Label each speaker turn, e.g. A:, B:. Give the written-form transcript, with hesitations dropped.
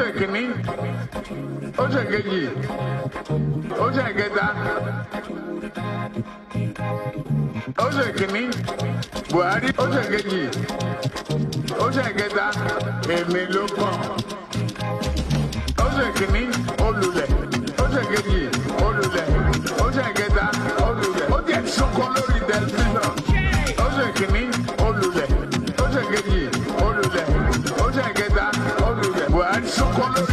A: ṣe kìíní, ó ṣe kejì, ó ṣe kẹta, ó ṣe kìíní, Buhari ó ṣe kejì, ó ṣe kẹta, èmi ló kàn. Ó ṣe kìíní, olùlẹ̀, ó ṣe kejì, olùlẹ̀, ó ṣe kẹta, olùlẹ̀, ó jẹ́ sọ́kọ́ lórí tẹlifíṣàn. Ó ṣe kìíní, olùlẹ̀, ó ṣe kejì, olùlẹ̀, ó ṣe kẹta, olùlẹ̀, Buhari sọ́kọ́ lórí.